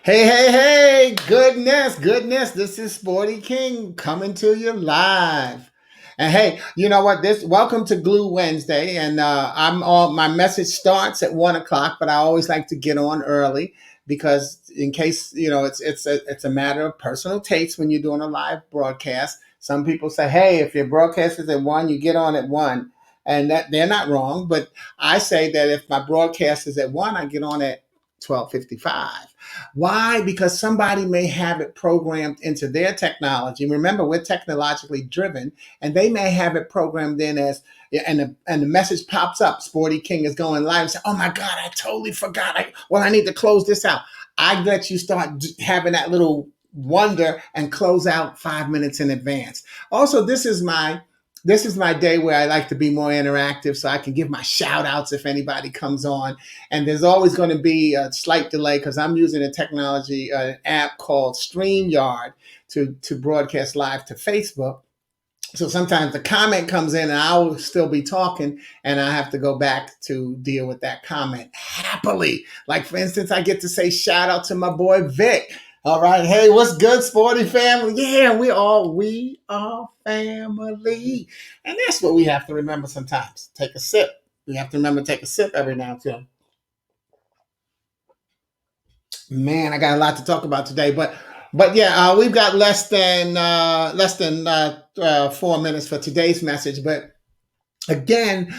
Hey, hey, hey, goodness, goodness. This is Sporty King coming to you live. And hey, you know what? Welcome to Glue Wednesday. And my message starts at 1 o'clock, but I always like to get on early because in case, it's a matter of personal taste when you're doing a live broadcast. Some people say, hey, if your broadcast is at 1, you get on at 1. And that they're not wrong, but I say that if my broadcast is at 1, I get on at 12:55. Why? Because somebody may have it programmed into their technology. Remember, we're technologically driven, and they may have it programmed in as, and the message pops up. Sporty King is going live. And say, "Oh my God, I totally forgot. I need to close this out." I let you start having that little wonder and close out 5 minutes in advance. Also, this is my day where I like to be more interactive so I can give my shout outs if anybody comes on. And there's always going to be a slight delay because I'm using a technology, an app called StreamYard to broadcast live to Facebook. So sometimes the comment comes in and I will still be talking and I have to go back to deal with that comment happily. Like, for instance, I get to say shout out to my boy Vic. All right. Hey, what's good, sporty family? Yeah, we are family. And that's what we have to remember sometimes. Take a sip. We have to remember to take a sip every now and then. Man, I got a lot to talk about today, but yeah, we've got less than 4 minutes for today's message. But again,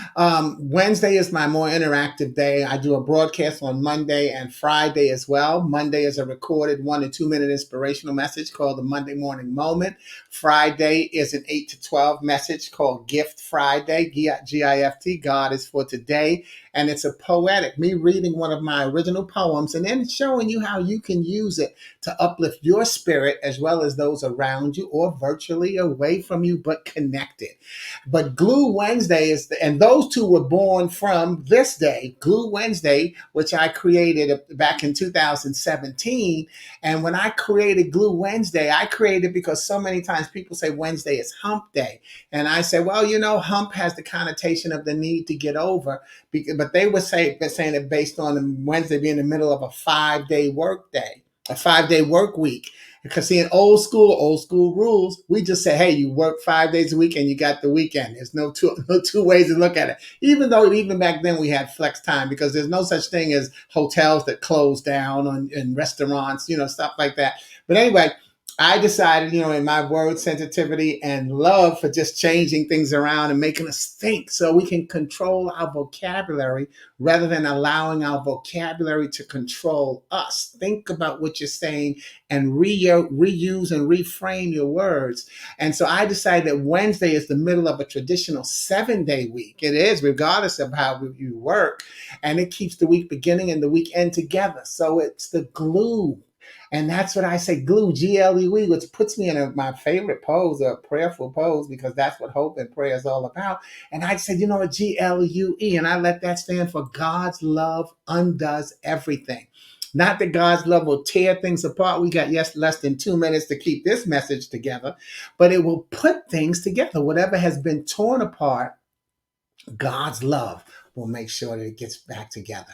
Wednesday is my more interactive day. I do a broadcast on Monday and Friday as well. Monday is a recorded 1 to 2 minute inspirational message called the Monday Morning Moment. Friday is an 8 to 12 message called Gift Friday, GIFT, God is for today. And it's a poetic, me reading one of my original poems and then showing you how you can use it to uplift your spirit as well as those around you or virtually away from you, but connected. But Glue Wednesday and those two were born from this day, Glue Wednesday, which I created back in 2017. And when I created Glue Wednesday, I created because so many times people say Wednesday is hump day. And I say, well, hump has the connotation of the need to get over. But they were saying it based on Wednesday being in the middle of a 5-day work day, a 5-day work week. Because see, in old school rules, we just say, hey, you work 5 days a week and you got the weekend. There's no two ways to look at it. Even back then we had flex time because there's no such thing as hotels that close down and restaurants, stuff like that. But anyway, I decided, in my word sensitivity and love for just changing things around and making us think so we can control our vocabulary rather than allowing our vocabulary to control us. Think about what you're saying and reuse and reframe your words. And so I decided that Wednesday is the middle of a traditional 7-day week. It is, regardless of how you work. And it keeps the week beginning and the weekend together. So it's the glue. And that's what I say, glue, GLUE, which puts me in my favorite pose, a prayerful pose, because that's what hope and prayer is all about. And I said, GLUE, and I let that stand for God's love undoes everything. Not that God's love will tear things apart. We got less than 2 minutes to keep this message together, but it will put things together. Whatever has been torn apart, God's love will make sure that it gets back together.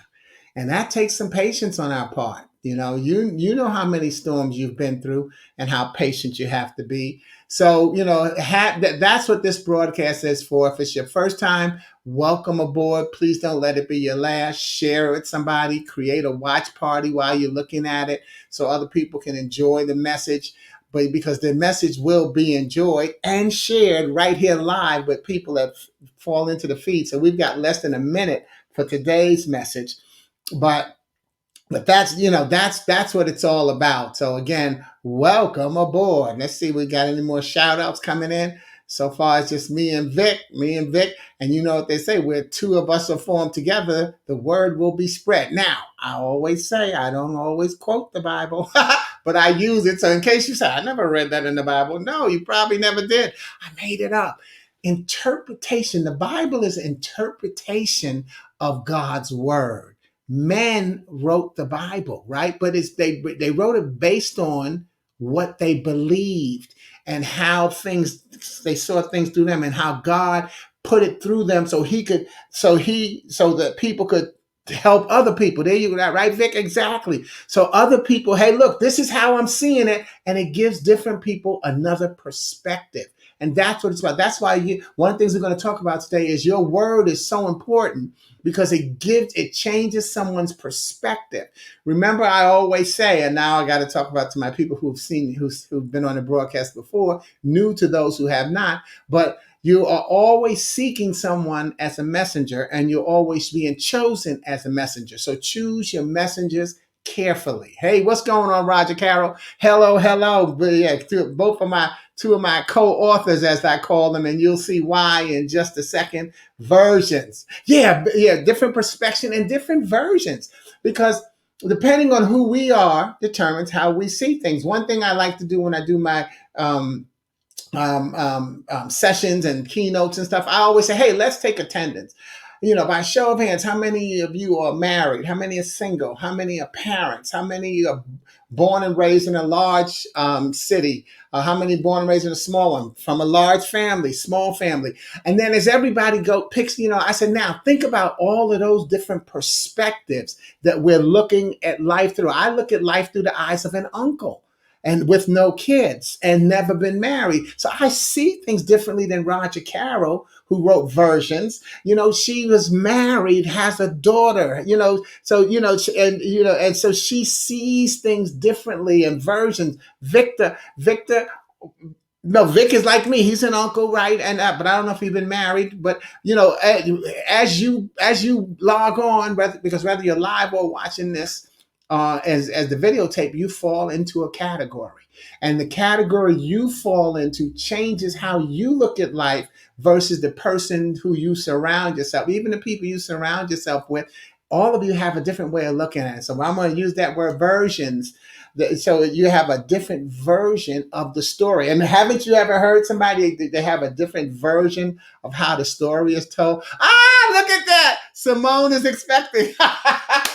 And that takes some patience on our part. You know how many storms you've been through and how patient you have to be. So, that's what this broadcast is for. If it's your first time, welcome aboard. Please don't let it be your last. Share it with somebody. Create a watch party while you're looking at it so other people can enjoy the message. But because the message will be enjoyed and shared right here live with people that fall into the feed. So we've got less than a minute for today's message. But that's what it's all about. So again, welcome aboard. Let's see, we got any more shout outs coming in. So far, it's just me and Vic. And you know what they say, where two of us are formed together, the word will be spread. Now, I always say, I don't always quote the Bible, but I use it. So in case you say, I never read that in the Bible. No, you probably never did. I made it up. Interpretation. The Bible is interpretation of God's word. Men wrote the Bible, right? But they wrote it based on what they believed and how they saw things through them and how God put it through them so that people could help other people. There you go, right, Vic? Exactly. So other people, hey, look, this is how I'm seeing it, and it gives different people another perspective. And that's what it's about. That's why one of the things we're going to talk about today is your word is so important because it changes someone's perspective. Remember, I always say, and now I got to talk about to my people who've been on the broadcast before, new to those who have not, but you are always seeking someone as a messenger, and you're always being chosen as a messenger. So choose your messengers carefully. Hey, what's going on, Roger Carroll? Hello, hello. But yeah, two of my co-authors, as I call them, and you'll see why in just a second. Versions. Yeah, different perspective and different versions. Because depending on who we are determines how we see things. One thing I like to do when I do my sessions and keynotes and stuff, I always say, hey, let's take attendance. By show of hands, how many of you are married? How many are single? How many are parents? How many are born and raised in a large city? How many born and raised in a small one? From a large family, small family? And then as everybody picks, I said, now think about all of those different perspectives that we're looking at life through. I look at life through the eyes of an uncle, and with no kids and never been married. So I see things differently than Roger Carroll, who wrote Versions. She was married, has a daughter, and so she sees things differently in Versions. Victor, no, Vic is like me. He's an uncle, right? And but I don't know if he's been married. But as you log on, because whether you're live or watching this, as the videotape, you fall into a category, and the category you fall into changes how you look at life versus the person who you surround yourself. Even the people you surround yourself with, all of you have a different way of looking at it. So I'm going to use that word versions. So you have a different version of the story. And haven't you ever heard somebody, they have a different version of how the story is told? Look at that. Simone is expecting.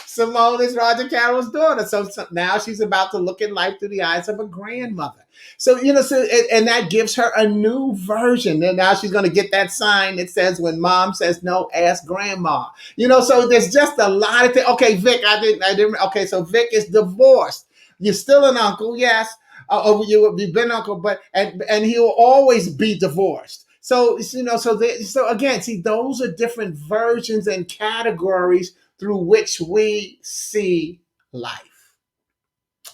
Simone is Roger Carroll's daughter. So now she's about to look at life through the eyes of a grandmother. So, and that gives her a new version. And now she's going to get that sign that says, when mom says no, ask grandma. So there's just a lot of things. Okay, Vic, I didn't. Okay, so Vic is divorced. You're still an uncle, yes. You've been uncle, but and he'll always be divorced. So so again, see, those are different versions and categories through which we see life.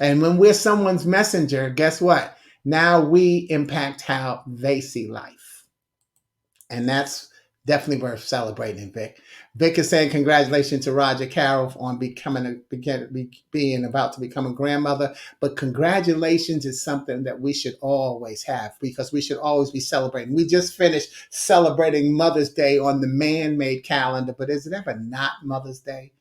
And when we're someone's messenger, guess what? Now we impact how they see life. And that's definitely worth celebrating, Vic. Vic is saying congratulations to Roger Carroll on being about to become a grandmother. But congratulations is something that we should always have, because we should always be celebrating. We just finished celebrating Mother's Day on the man-made calendar, but is it ever not Mother's Day?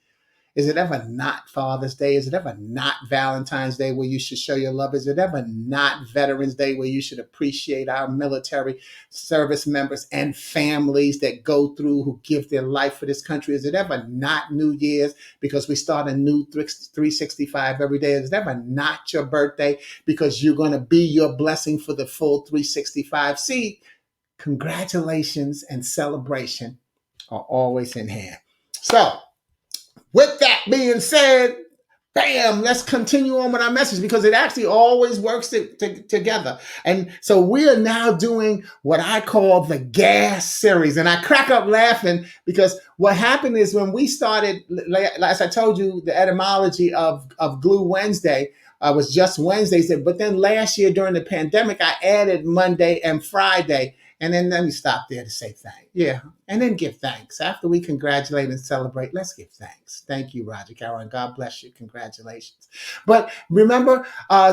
Is it ever not Father's Day? Is it ever not Valentine's Day, where you should show your love? Is it ever not Veterans Day, where you should appreciate our military service members and families that go through, who give their life for this country? Is it ever not New Year's, because we start a new 365 every day? Is it ever not your birthday, because you're going to be your blessing for the full 365? See, congratulations and celebration are always in hand. So, with that being said, bam, let's continue on with our message, because it actually always works together. And so we are now doing what I call the gas series. And I crack up laughing, because what happened is, when we started, as I told you, the etymology of Glue Wednesday was just Wednesdays. But then last year during the pandemic, I added Monday and Friday. And then let me stop there to say thanks. Yeah. And then give thanks. After we congratulate and celebrate, let's give thanks. Thank you, Roger Carroll. And God bless you. Congratulations. But remember,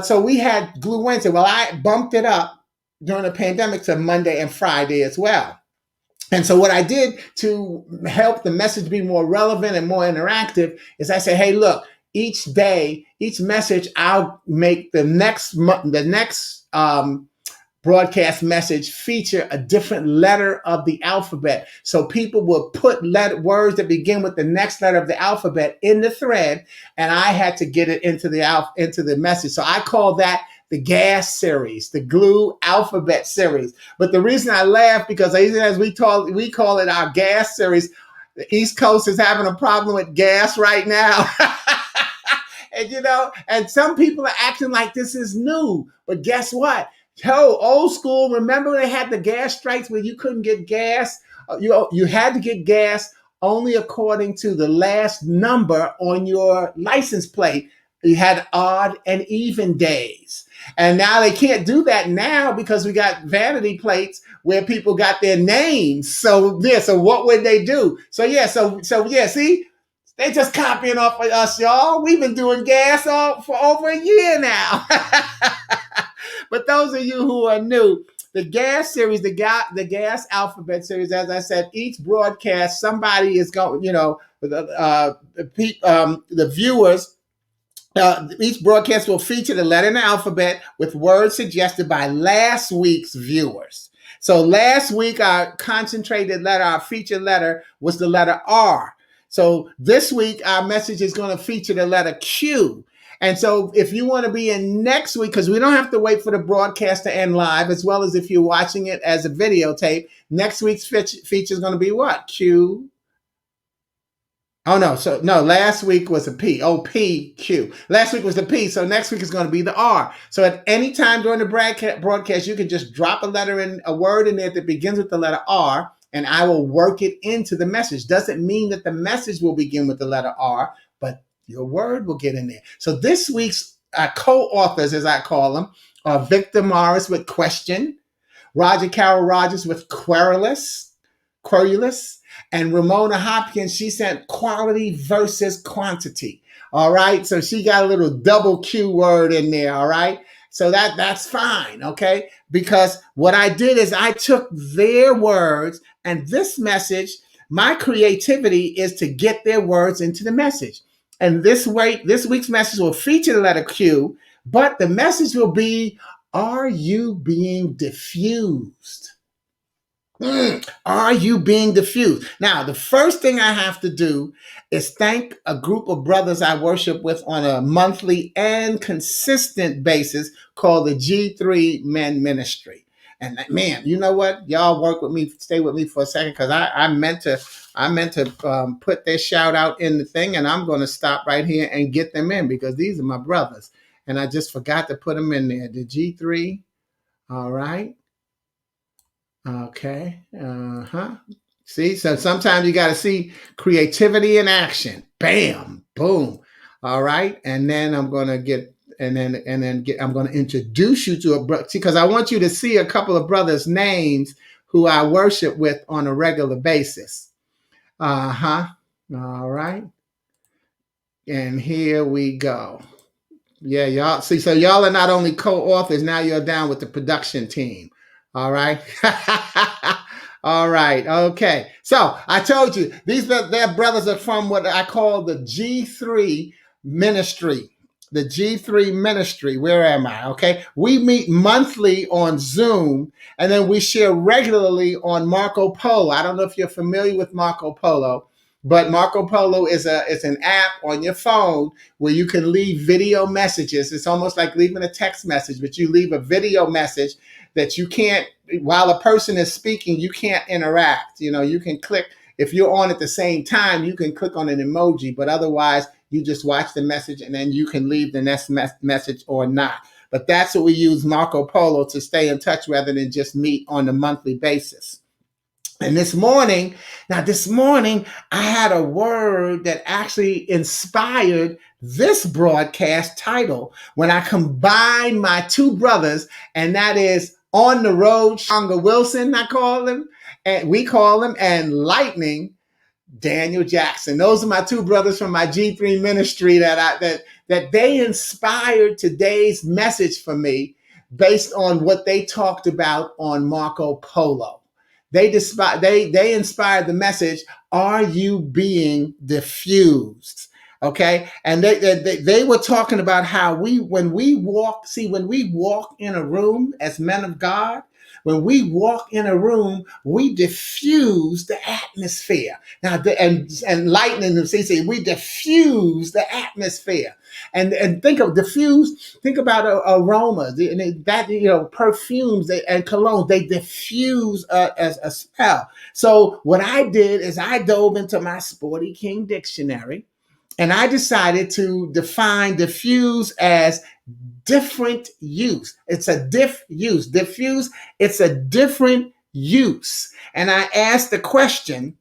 so we had Glue Wednesday. Well, I bumped it up during the pandemic to Monday and Friday as well. And so what I did to help the message be more relevant and more interactive is I said, hey, look, each day, each message, I'll make the next broadcast message feature a different letter of the alphabet. So people will put words that begin with the next letter of the alphabet in the thread, and I had to get it into the message. So I call that the gas series, the Glue alphabet series. But the reason I laugh, because as we call it our gas series, The East Coast is having a problem with gas right now. And and some people are acting like this is new. But guess what? Old school, remember they had the gas strikes where you couldn't get gas? You had to get gas only according to the last number on your license plate. You had odd and even days. And now they can't do that now because we got vanity plates where people got their names. So what would they do? So see, they just copying off of us, y'all. We've been doing gas for over a year now. But those of you who are new, the gas series, the gas alphabet series, as I said, each broadcast, somebody is going, the viewers, each broadcast will feature the letter in the alphabet with words suggested by last week's viewers. So last week, our concentrated letter, our featured letter was the letter R. So this week, our message is going to feature the letter Q. And so if you want to be in next week, because we don't have to wait for the broadcast to end live, as well as if you're watching it as a videotape, next week's feature is going to be what? Q. Oh, no, last week was a P. Oh, P, Q. Last week was the P, so next week is going to be the R. So at any time during the broadcast, you can just drop a word in there that begins with the letter R, and I will work it into the message. Doesn't mean that the message will begin with the letter R, but your word will get in there. So this week's co-authors, as I call them, are Victor Morris with question, Roger Carroll Rogers with querulous, and Ramona Hopkins, she sent quality versus quantity. All right. So she got a little double Q word in there. All right. So that's fine. Okay. Because what I did is I took their words, and this message, my creativity is to get their words into the message. And this week's message will feature the letter Q, but the message will be, are you being diffused? Are you being diffused? Now, the first thing I have to do is thank a group of brothers I worship with on a monthly and consistent basis called the G3MEN Ministry. And man, you know what? Y'all work with me, stay with me for a second, because I meant to put their shout out in the thing, and I'm going to stop right here and get them in because these are my brothers, and I just forgot to put them in there. The G3, all right. Okay. See, so sometimes you got to see creativity in action. Bam, boom. All right. And then I'm going to I'm going to introduce you to a brother, because I want you to see a couple of brothers' names who I worship with on a regular basis. All right. And here we go. Yeah, y'all see, so y'all are not only co-authors, now you're down with the production team. All right. All right. Okay. So I told you their brothers are from what I call the G3 Ministry. The G3 Ministry. Where am I? Okay. We meet monthly on Zoom, and then we share regularly on Marco Polo. I don't know if you're familiar with Marco Polo, but Marco Polo is an app on your phone where you can leave video messages. It's almost like leaving a text message, but you leave a video message that you can't, while a person is speaking, you can't interact. You can click, if you're on at the same time, you can click on an emoji, but otherwise you just watch the message and then you can leave the next message or not. But that's what we use Marco Polo to stay in touch rather than just meet on a monthly basis. And this morning, I had a word that actually inspired this broadcast title when I combined my two brothers, and that is On the Road, Shonga Wilson, we call him, and Lightning, Daniel Jackson. Those are my two brothers from my G3 ministry that they inspired today's message for me based on what they talked about on Marco Polo. They inspired the message, are you being diffused? Okay. And they were talking about how when we walk in a room as men of God, when we walk in a room, we diffuse the atmosphere. Now, and lightning, see, we diffuse the atmosphere. And think of diffuse. Think about aroma, that perfumes and cologne. They diffuse as a smell. So what I did is I dove into my Sporty King dictionary, and I decided to define diffuse as different use. It's a diffuse. Diffuse, it's a different use. And I asked the question,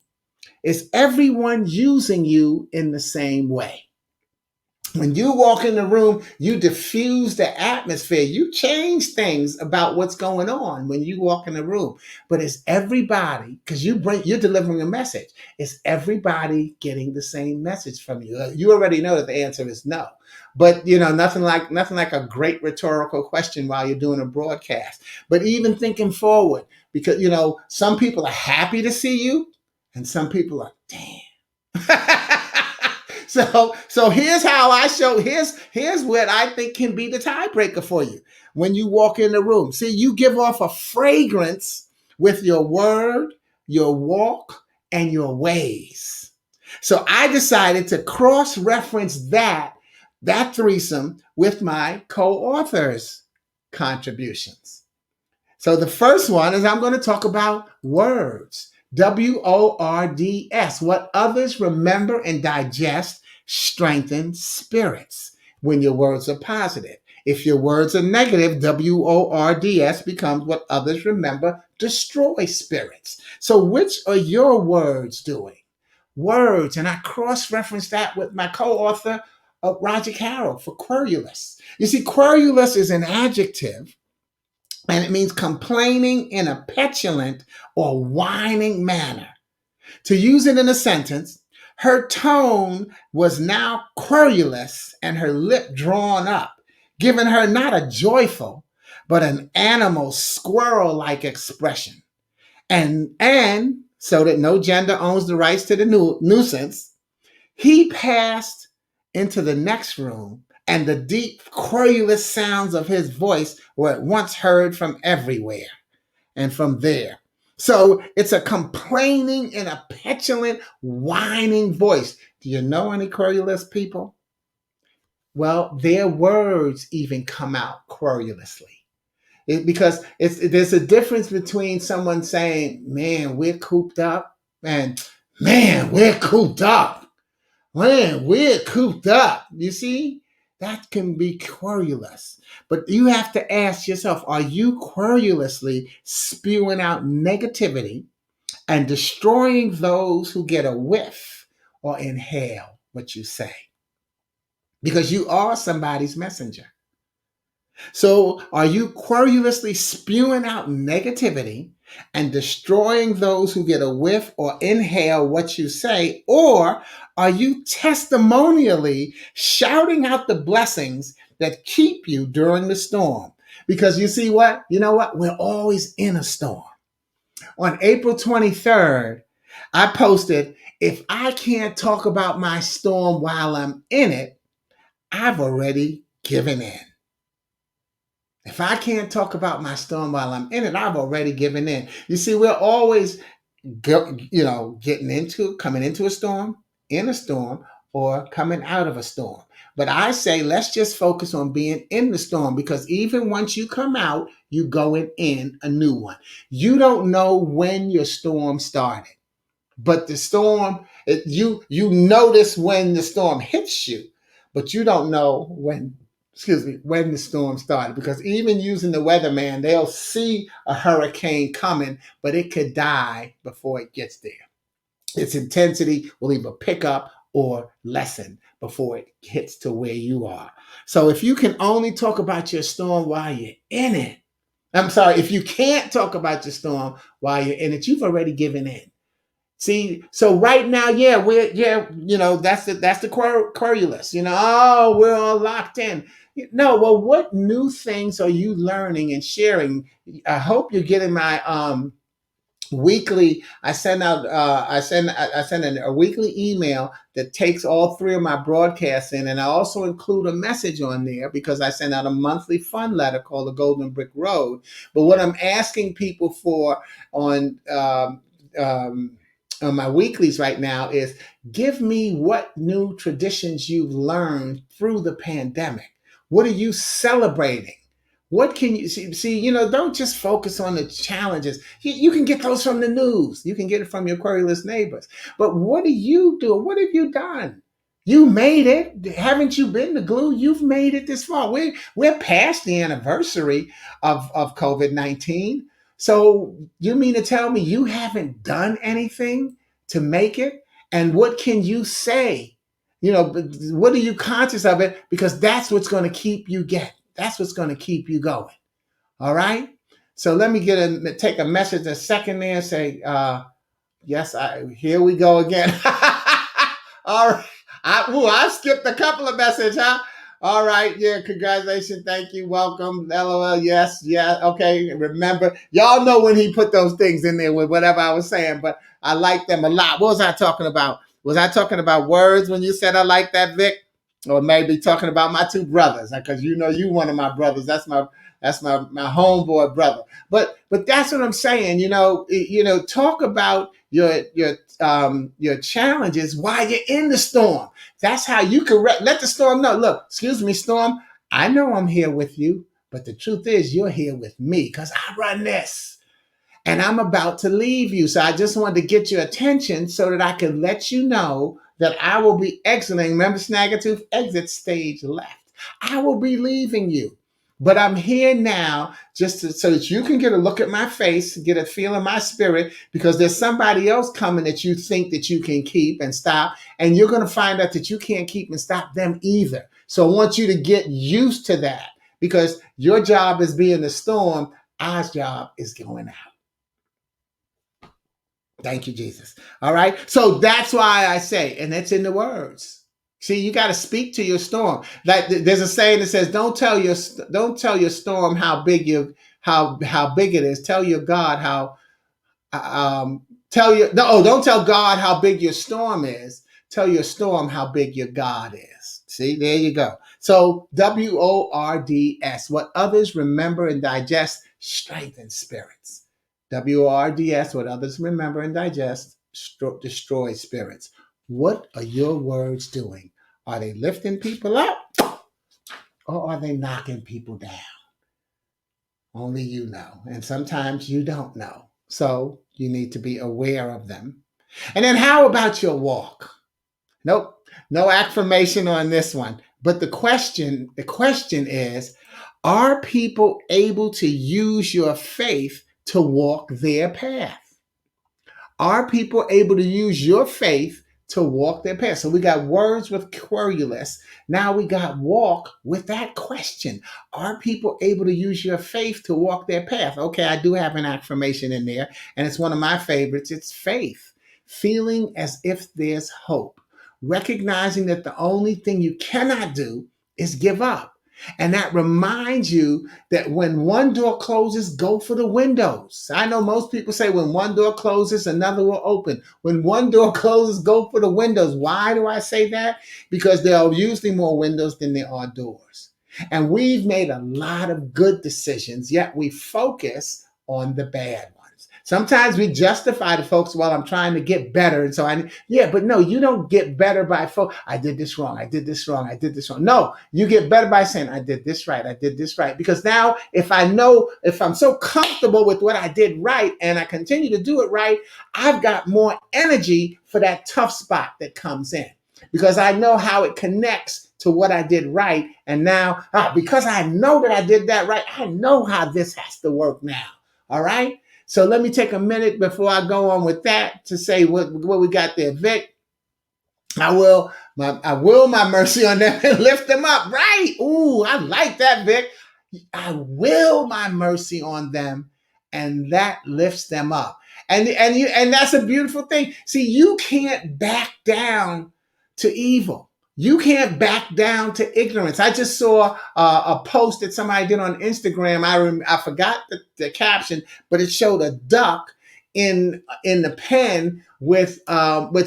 is everyone using you in the same way? When you walk in the room, you diffuse the atmosphere. You change things about what's going on when you walk in the room. But is everybody, because you're delivering a message, is everybody getting the same message from you? You already know that the answer is no. But nothing like a great rhetorical question while you're doing a broadcast. But even thinking forward, because some people are happy to see you, and some people are, damn. So here's how I show. Here's what I think can be the tiebreaker for you when you walk in the room. See, you give off a fragrance with your word, your walk, and your ways. So I decided to cross-reference that threesome with my co-authors' contributions. So the first one is I'm going to talk about words. WORDS, what others remember and digest, strengthen spirits when your words are positive. If your words are negative, WORDS becomes what others remember, destroy spirits. So which are your words doing? Words, and I cross-reference that with my co-author, Roger Carroll, for querulous. You see, querulous is an adjective, and it means complaining in a petulant or whining manner. To use it in a sentence, her tone was now querulous and her lip drawn up, giving her not a joyful, but an animal squirrel-like expression. And so that no gender owns the rights to the nuisance, he passed into the next room, and the deep, querulous sounds of his voice were at once heard from everywhere and from there. So it's a complaining in a petulant, whining voice. Do you know any querulous people? Well, their words even come out querulously. Because there's a difference between someone saying, man, we're cooped up, and man, we're cooped up. Man, we're cooped up. You see? That can be querulous. But you have to ask yourself, are you querulously spewing out negativity and destroying those who get a whiff or inhale what you say? Because you are somebody's messenger. So are you querulously spewing out negativity and destroying those who get a whiff or inhale what you say? Or are you testimonially shouting out the blessings that keep you during the storm? Because you see what? You know what? We're always in a storm. On April 23rd, I posted, if I can't talk about my storm while I'm in it, I've already given in. If I can't talk about my storm while I'm in it, I've already given in. You see, we're always, coming into a storm, in a storm, or coming out of a storm. But I say, let's just focus on being in the storm, because even once you come out, you going in a new one. You don't know when your storm started, but the storm, you notice when the storm hits you, but you don't know when the storm started, because even using the weatherman, they'll see a hurricane coming, but it could die before it gets there. Its intensity will either pick up or lessen before it hits to where you are. So if you can only talk about your storm while you're in it, if you can't talk about your storm while you're in it, you've already given in. See, so right now, that's the querulous, we're all locked in. No, well, what new things are you learning and sharing? I hope you're getting my weekly. I send out I send a weekly email that takes all three of my broadcasts in, and I also include a message on there because I send out a monthly fun letter called the Golden Brick Road. But what I'm asking people for on um, on my weeklies right now is give me what new traditions you've learned through the pandemic. What are you celebrating? What can you see? Don't just focus on the challenges. You can get those from the news. You can get it from your querulous neighbors. But what do you do? What have you done? You made it. Haven't you been the glue? You've made it this far. We're past the anniversary of COVID-19. So you mean to tell me you haven't done anything to make it? And what can you say? What are you conscious of it? Because that's what's going to keep you getting. That's what's going to keep you going. All right. So let me take a message a second there and say, yes, here we go again. All right. I skipped a couple of messages, huh? All right. Yeah. Congratulations. Thank you. Welcome. LOL. Yes. Yeah. Okay. Remember, y'all know when he put those things in there with whatever I was saying, but I like them a lot. What was I talking about? Was I talking about words when you said I like that, Vic? Or maybe talking about my two brothers, because you one of my brothers. That's my homeboy brother. But that's what I'm saying. Talk about your challenges while you're in the storm. That's how you can let the storm know. Look, excuse me, storm. I know I'm here with you, but the truth is you're here with me because I run this. And I'm about to leave you. So I just wanted to get your attention so that I could let you know that I will be exiting. Remember, Snaggletooth, exit stage left. I will be leaving you. But I'm here now so that you can get a look at my face, get a feel of my spirit, because there's somebody else coming that you think that you can keep and stop. And you're going to find out that you can't keep and stop them either. So I want you to get used to that because your job is being the storm. Our job is going out. Thank you, Jesus. All right. So that's why I say, and it's in the words. See, you got to speak to your storm. Like there's a saying that says, "Don't tell your storm how big how big it is. Tell your God how tell your no. Oh, don't tell God how big your storm is. Tell your storm how big your God is." See, there you go. So WORDS, what others remember and digest strengthens spirits. WORDS, what others remember and digest destroy spirits. What are your words doing? Are they lifting people up or are they knocking people down? Only you know. And sometimes you don't know. So you need to be aware of them. And then how about your walk? Nope. No affirmation on this one. But the question is, are people able to use your faith to walk their path? Are people able to use your faith to walk their path? So we got words with querulous. Now we got walk with that question. Are people able to use your faith to walk their path? Okay, I do have an affirmation in there, and it's one of my favorites. It's faith, feeling as if there's hope, recognizing that the only thing you cannot do is give up. And that reminds you that when one door closes, go for the windows. I know most people say when one door closes, another will open. When one door closes, go for the windows. Why do I say that? Because there are usually more windows than there are doors. And we've made a lot of good decisions, yet we focus on the bad ones. Sometimes we justify to folks, well, I'm trying to get better. And so but no, you don't get better by I did this wrong. I did this wrong. I did this wrong. No, you get better by saying, I did this right. I did this right. Because now if I'm so comfortable with what I did right and I continue to do it right, I've got more energy for that tough spot that comes in because I know how it connects to what I did right. And now, because I know that I did that right, I know how this has to work now. All right. So let me take a minute before I go on with that to say what we got there. Vic, I will my mercy on them and lift them up. Right. Ooh, I like that, Vic. I will my mercy on them and that lifts them up. And that's a beautiful thing. See, you can't back down to evil. You can't back down to ignorance. I just saw a post that somebody did on Instagram. I forgot the caption, but it showed a duck in the pen with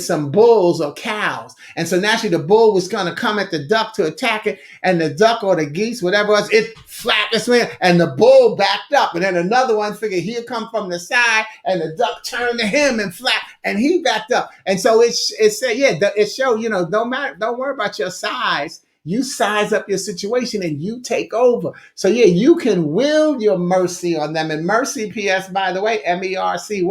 some bulls or cows, and so naturally the bull was going to come at the duck to attack it, and the duck or the geese, whatever it was, it flapped its wing, and the bull backed up, and then another one figured he'd come from the side, and the duck turned to him and flapped, and he backed up, and so it said, yeah, it showed, don't worry about your size. You size up your situation and you take over. So yeah, you can will your mercy on them. And mercy, P.S., by the way, MERCY,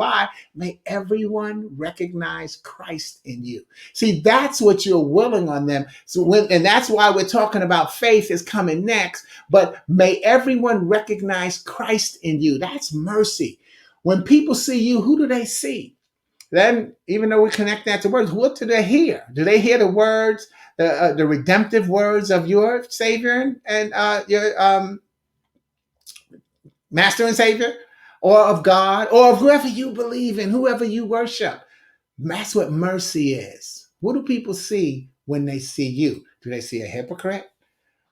may everyone recognize Christ in you. See, that's what you're willing on them. And that's why we're talking about faith is coming next. But may everyone recognize Christ in you. That's mercy. When people see you, who do they see? Then, even though we connect that to words, what do they hear? Do they hear the words, the redemptive words of your Savior and your Master and Savior, or of God, or of whoever you believe in, whoever you worship? That's what mercy is. What do people see when they see you? Do they see a hypocrite?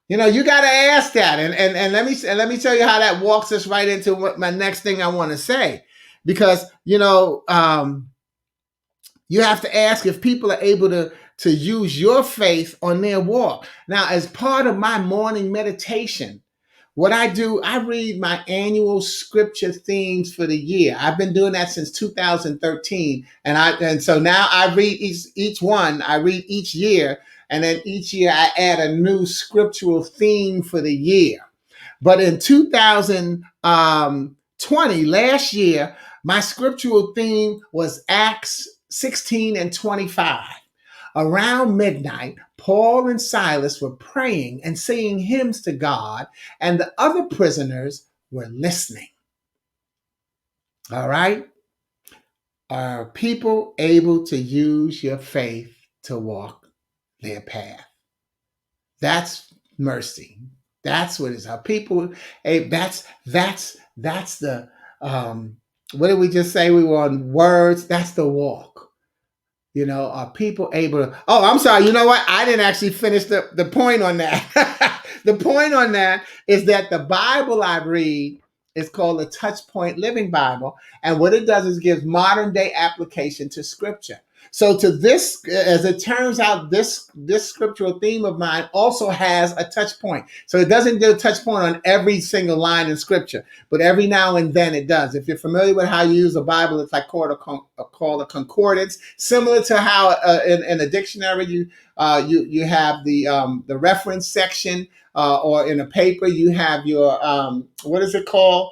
You got to ask that, and let me tell you how that walks us right into what my next thing I want to say, because you have to ask if people are able to use your faith on their walk. Now, as part of my morning meditation, what I do, I read my annual scripture themes for the year. I've been doing that since 2013. And so now I read each one, I read each year, and then each year I add a new scriptural theme for the year. But in 2020, last year, my scriptural theme was Acts 16 and 25. Around midnight, Paul and Silas were praying and singing hymns to God, and the other prisoners were listening. All right? Are people able to use your faith to walk their path? That's mercy. That's what it is. Are people? That's the. What did we just say? We were on words. That's the walk. Are people able to? Oh, I'm sorry. You know what? I didn't actually finish the point on that. The point on that is that the Bible I read is called the Touch Point Living Bible. And what it does is gives modern day application to scripture. So to this, as it turns out, this scriptural theme of mine also has a touch point. So it doesn't do a touch point on every single line in scripture, but every now and then it does. If you're familiar with how you use a Bible, it's like called a concordance, similar to how in a dictionary you have the reference section, or in a paper you have your what is it called?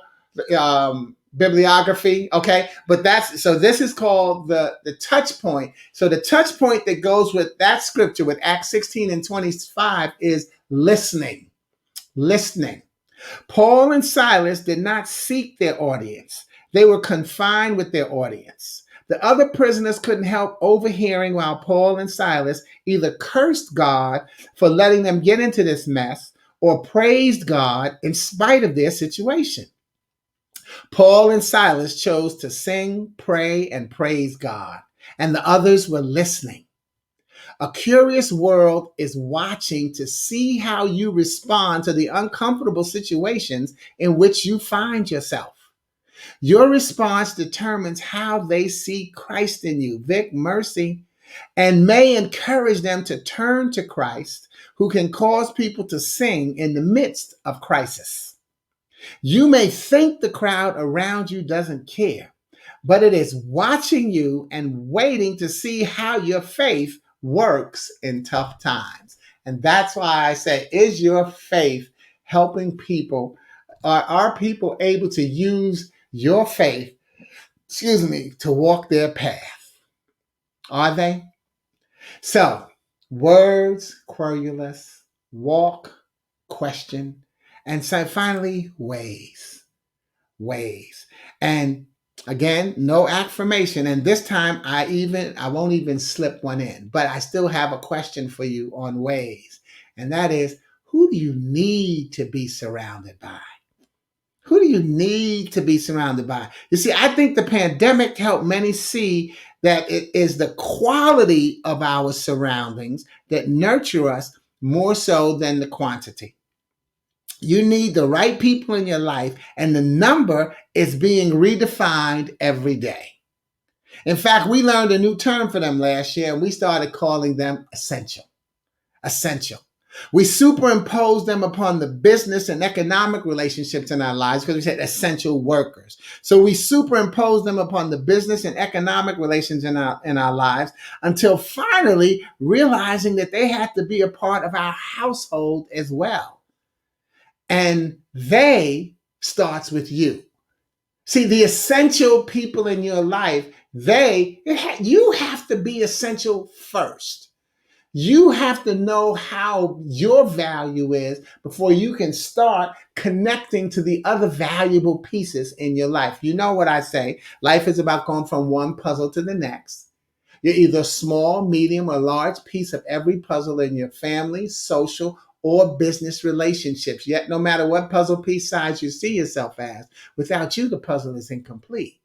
Bibliography. Okay. But this is called the touch point. So the touch point that goes with that scripture with Acts 16 and 25 is listening. Paul and Silas did not seek their audience. They were confined with their audience. The other prisoners couldn't help overhearing while Paul and Silas either cursed God for letting them get into this mess or praised God in spite of their situation. Paul and Silas chose to sing, pray, and praise God, and the others were listening. A curious world is watching to see how you respond to the uncomfortable situations in which you find yourself. Your response determines how they see Christ in you, Vic, mercy, and may encourage them to turn to Christ, who can cause people to sing in the midst of crisis. You may think the crowd around you doesn't care, but it is watching you and waiting to see how your faith works in tough times. And that's why I say, is your faith helping people? Are people able to use your faith, to walk their path? Are they? So, words, querulous, walk, question, and so finally, ways. And again, no affirmation. And this time I won't even slip one in, but I still have a question for you on ways. And that is, who do you need to be surrounded by? Who do you need to be surrounded by? You see, I think the pandemic helped many see that it is the quality of our surroundings that nurture us more so than the quantity. You need the right people in your life, and the number is being redefined every day. In fact, we learned a new term for them last year, and we started calling them essential. Essential. We superimposed them upon the business and economic relationships in our lives because we said essential workers. So we superimposed them upon the business and economic relations in our lives until finally realizing that they had to be a part of our household as well. And they starts with you. See, the essential people in your life, you have to be essential first. You have to know how your value is before you can start connecting to the other valuable pieces in your life. You know what I say? Life is about going from one puzzle to the next. You're either a small, medium, or large piece of every puzzle in your family, social, or business relationships. Yet, no matter what puzzle piece size you see yourself as, without you, the puzzle is incomplete.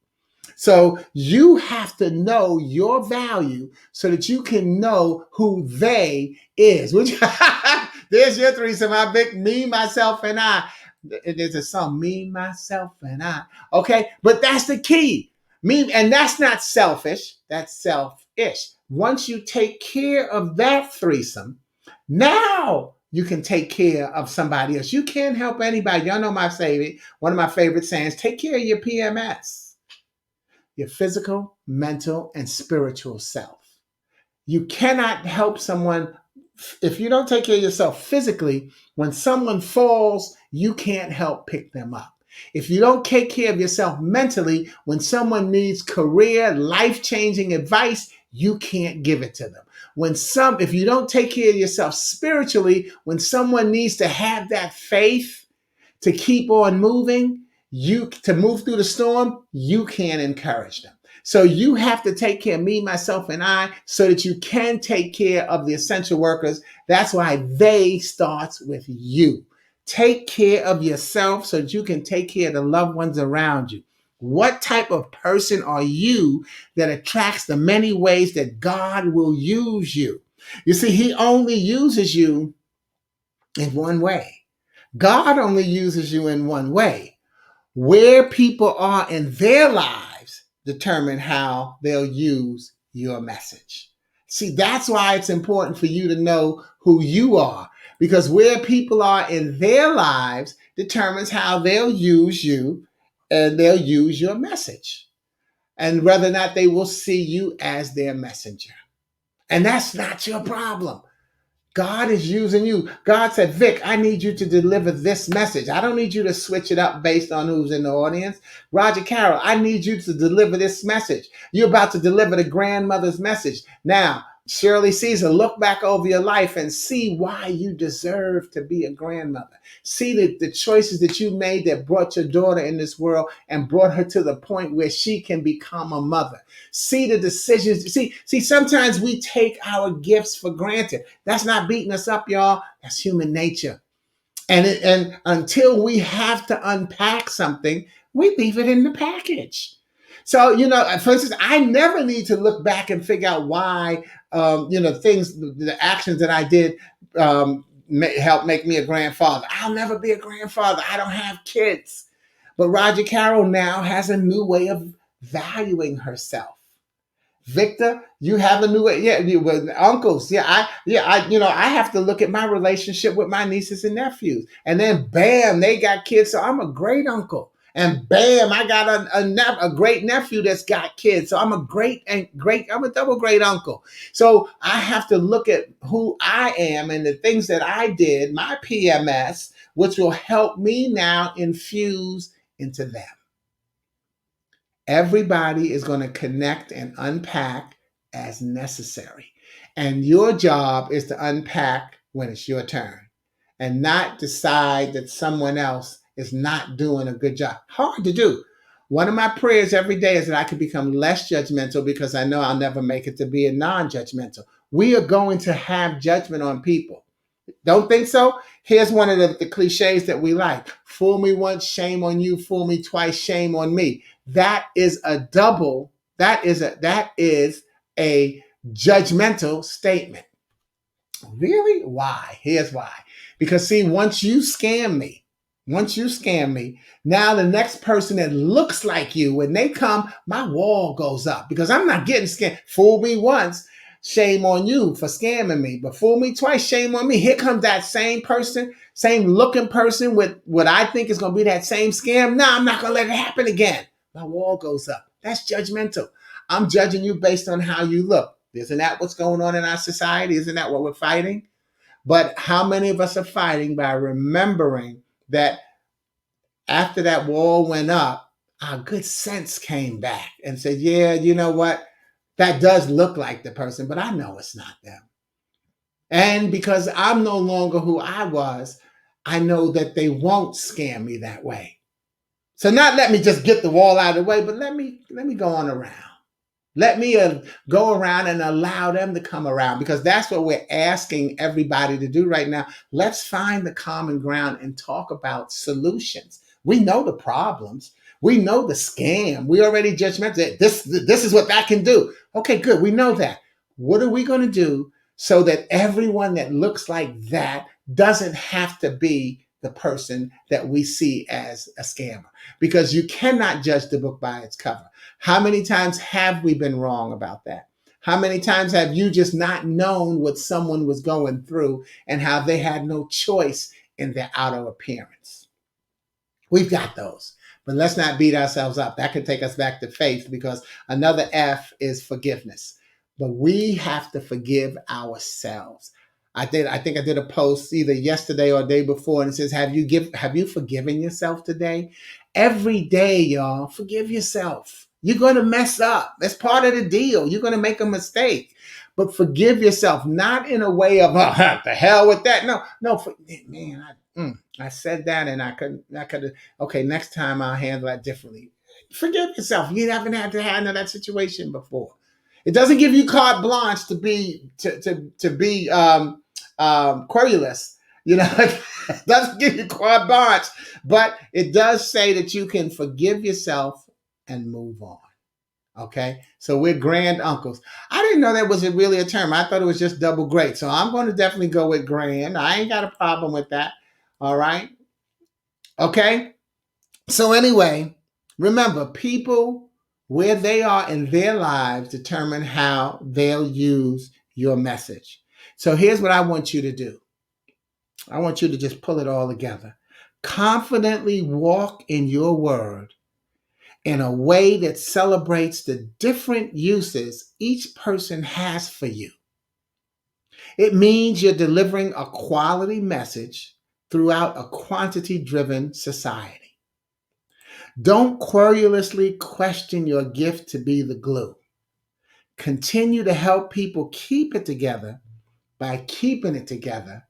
So you have to know your value so that you can know who they is. There's your threesome. I pick me, myself, and I. There's a song, me, myself, and I. Okay, but that's the key. Me, and that's not selfish. That's selfish. Once you take care of that threesome, now you can take care of somebody else. You can't help anybody. Y'all know one of my favorite sayings: take care of your PMS, your physical, mental, and spiritual self. You cannot help someone if you don't take care of yourself physically. When someone falls, you can't help pick them up. If you don't take care of yourself mentally, when someone needs career, life-changing advice, you can't give it to them. If you don't take care of yourself spiritually, when someone needs to have that faith to keep on moving, to move through the storm, you can't encourage them. So you have to take care of me, myself, and I so that you can take care of the essential workers. That's why they starts with you. Take care of yourself so that you can take care of the loved ones around you. What type of person are you that attracts the many ways that God will use you? You see, he only uses you in one way. God only uses you in one way. Where people are in their lives determine how they'll use your message. See, that's why it's important for you to know who you are, because where people are in their lives determines how they'll use you and they'll use your message, and whether or not they will see you as their messenger. And that's not your problem. God is using you. God said, Vic, I need you to deliver this message. I don't need you to switch it up based on who's in the audience. Roger Carroll, I need you to deliver this message. You're about to deliver the grandmother's message. Now, Shirley Caesar, look back over your life and see why you deserve to be a grandmother. See the choices that you made that brought your daughter in this world and brought her to the point where she can become a mother. See the decisions. See, sometimes we take our gifts for granted. That's not beating us up, y'all. That's human nature. And until we have to unpack something, we leave it in the package. So, for instance, I never need to look back and figure out why, the actions that I did help make me a grandfather. I'll never be a grandfather. I don't have kids. But Roger Carroll now has a new way of valuing herself. Victor, you have a new way. Yeah, with uncles. I have to look at my relationship with my nieces and nephews. And then bam, they got kids. So I'm a great uncle. And bam, I got a great nephew that's got kids. So I'm I'm a double great uncle. So I have to look at who I am and the things that I did, my PMS, which will help me now infuse into them. Everybody is going to connect and unpack as necessary. And your job is to unpack when it's your turn and not decide that someone else is not doing a good job. Hard to do. One of my prayers every day is that I can become less judgmental because I know I'll never make it to be a non-judgmental. We are going to have judgment on people. Don't think so? Here's one of the cliches that we like. Fool me once, shame on you. Fool me twice, shame on me. That is a judgmental statement. Really? Why? Here's why. Because see, once you scam me, Once you scam me, now the next person that looks like you, when they come, my wall goes up because I'm not getting scammed. Fool me once, shame on you for scamming me. But fool me twice, shame on me. Here comes that same person, same looking person with what I think is going to be that same scam. No, I'm not going to let it happen again. My wall goes up. That's judgmental. I'm judging you based on how you look. Isn't that what's going on in our society? Isn't that what we're fighting? But how many of us are fighting by remembering that after that wall went up, our good sense came back and said, yeah, you know what? That does look like the person, but I know it's not them. And because I'm no longer who I was, I know that they won't scam me that way. So not let me just get the wall out of the way, but let me go on around. Let me go around and allow them to come around, because that's what we're asking everybody to do right now. Let's find the common ground and talk about solutions. We know the problems. We know the scam. We already judgmental. This is what that can do. Okay, good. We know that. What are we going to do so that everyone that looks like that doesn't have to be the person that we see as a scammer? Because you cannot judge the book by its cover. How many times have we been wrong about that? How many times have you just not known what someone was going through and how they had no choice in their outer appearance? We've got those. But let's not beat ourselves up. That could take us back to faith, because another F is forgiveness. But we have to forgive ourselves. I think I did a post either yesterday or day before, and it says, have you forgiven yourself today? Every day, y'all, forgive yourself. You're going to mess up. That's part of the deal. You're going to make a mistake. But forgive yourself, not in a way of, the hell with that. No, man, I said that and I could, okay, next time I'll handle that differently. Forgive yourself. You haven't had to handle that situation before. It doesn't give you carte blanche to be querulous. You know, it doesn't give you carte blanche, but it does say that you can forgive yourself and move on. Okay, so we're grand uncles. I didn't know that was really a term. I thought it was just double great. So I'm going to definitely go with grand. I ain't got a problem with that. All right. Okay. So anyway, remember, people where they are in their lives determine how they'll use your message. So here's what I want you to do. I want you to just pull it all together. Confidently walk in your word in a way that celebrates the different uses each person has for you. It means you're delivering a quality message throughout a quantity-driven society. Don't querulously question your gift to be the glue. Continue to help people keep it together by keeping it together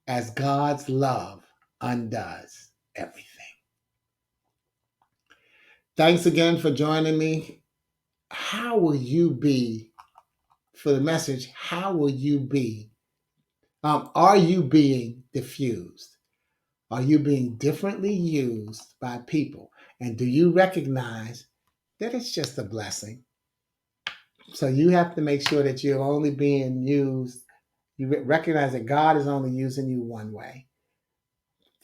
as God's love undoes everything. Thanks again for joining me. How will you be, for the message, how will you be? Are you being diffused? Are you being differently used by people? And do you recognize that it's just a blessing? So you have to make sure that you're only being used. You recognize that God is only using you one way.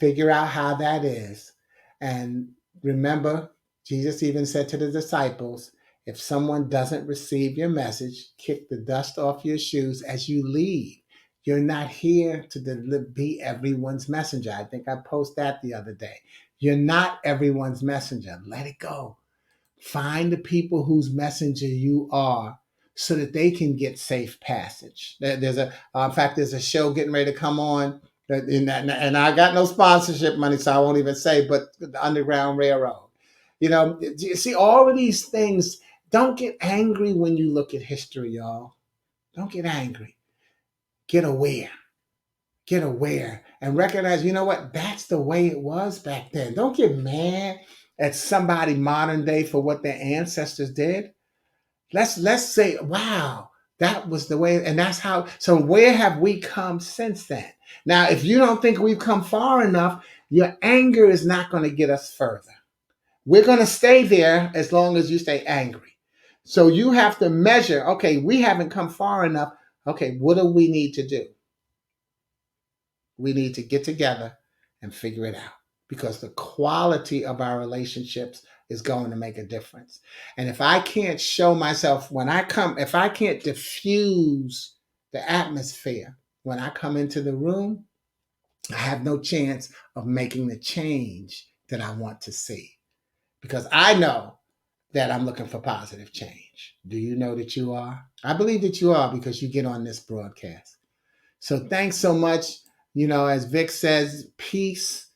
Figure out how that is. And remember, Jesus even said to the disciples, if someone doesn't receive your message, kick the dust off your shoes as you leave. You're not here to be everyone's messenger. I think I posted that the other day. You're not everyone's messenger. Let it go. Find the people whose messenger you are so that they can get safe passage. There's a show getting ready to come on, and I got no sponsorship money, so I won't even say, but the Underground Railroad. You know, you see all of these things. Don't get angry when you look at history, y'all. Don't get angry. Get aware. Get aware and recognize, you know what? That's the way it was back then. Don't get mad at somebody modern day for what their ancestors did. Let's say, wow, that was the way, and that's how. So where have we come since then? Now, if you don't think we've come far enough, your anger is not going to get us further. We're going to stay there as long as you stay angry. So you have to measure, okay, we haven't come far enough. Okay, what do we need to do? We need to get together and figure it out. because the quality of our relationships is going to make a difference. And if I can't show myself when I come, if I can't diffuse the atmosphere when I come into the room, I have no chance of making the change that I want to see, because I know that I'm looking for positive change. Do you know that you are? I believe that you are, because you get on this broadcast. So thanks so much. As Vic says, peace.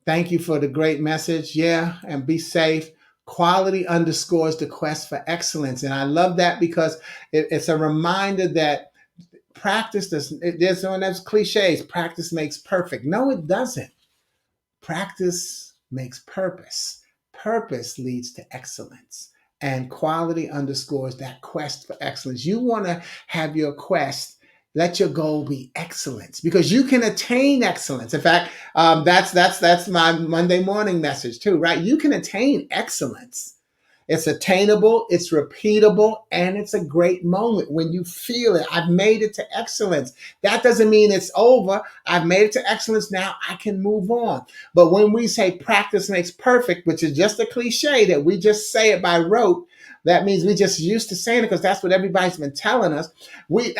Thank you for the great message. Yeah, and be safe. Quality underscores the quest for excellence. And I love that, because it's a reminder that practice there's one of those cliches, practice makes perfect. No, it doesn't. Practice makes purpose. Purpose leads to excellence. And quality underscores that quest for excellence. You want to have your quest, let your goal be excellence, because you can attain excellence. In fact, that's my Monday morning message too, right? You can attain excellence. It's attainable, it's repeatable, and it's a great moment when you feel it. I've made it to excellence. That doesn't mean it's over. I've made it to excellence. Now I can move on. But when we say practice makes perfect, which is just a cliche that we just say it by rote, that means we just used to saying it because that's what everybody's been telling us.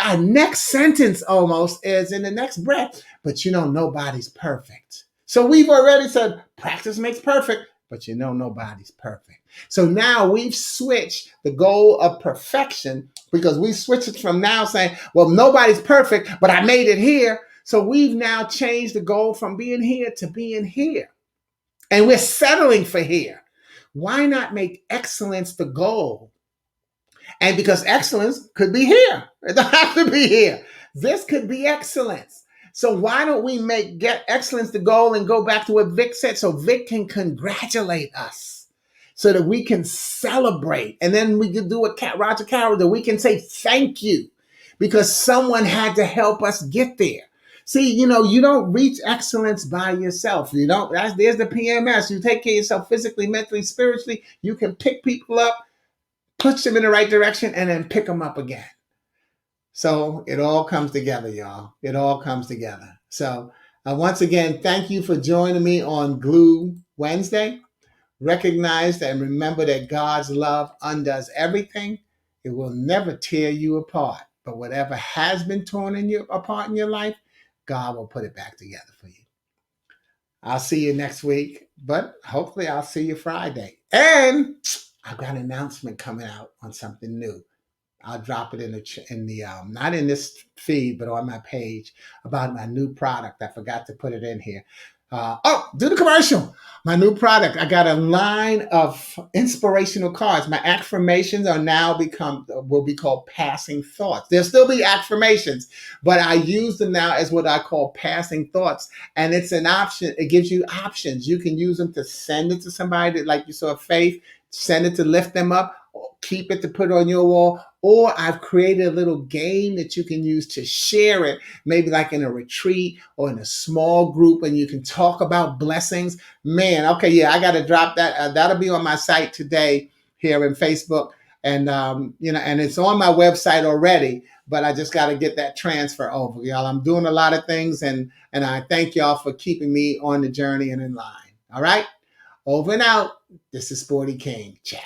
Our next sentence almost is in the next breath, but nobody's perfect. So we've already said practice makes perfect, but nobody's perfect. So now we've switched the goal of perfection, because we switched it from now saying, well, nobody's perfect, but I made it here. So we've now changed the goal from being here to being here. And we're settling for here. Why not make excellence the goal? And because excellence could be here, it doesn't have to be here. This could be excellence. So why don't we get excellence the goal and go back to what Vic said, so Vic can congratulate us, so that we can celebrate. And then we can do what Roger Carroll did. We can say thank you, because someone had to help us get there. See, you don't reach excellence by yourself. There's the PMS. You take care of yourself physically, mentally, spiritually. You can pick people up, push them in the right direction, and then pick them up again. So it all comes together, y'all. It all comes together. So once again, thank you for joining me on Glue Wednesday. Recognize and remember that God's love undoes everything. It will never tear you apart. But whatever has been torn apart in your life, God will put it back together for you. I'll see you next week, but hopefully I'll see you Friday. And I've got an announcement coming out on something new. I'll drop it in the not in this feed, but on my page, about my new product. I forgot to put it in here. Do the commercial. My new product. I got a line of inspirational cards. My affirmations will be called passing thoughts. There'll still be affirmations, but I use them now as what I call passing thoughts. And it's an option. It gives you options. You can use them to send it to somebody, like you saw Faith, send it to lift them up, keep it to put on your wall. Or I've created a little game that you can use to share it, maybe like in a retreat or in a small group, and you can talk about blessings. Man, okay, yeah, I got to drop that. That'll be on my site today here in Facebook. And, and it's on my website already, but I just got to get that transfer over, y'all. I'm doing a lot of things, and I thank y'all for keeping me on the journey and in line. All right, over and out. This is Sporty King. Ciao.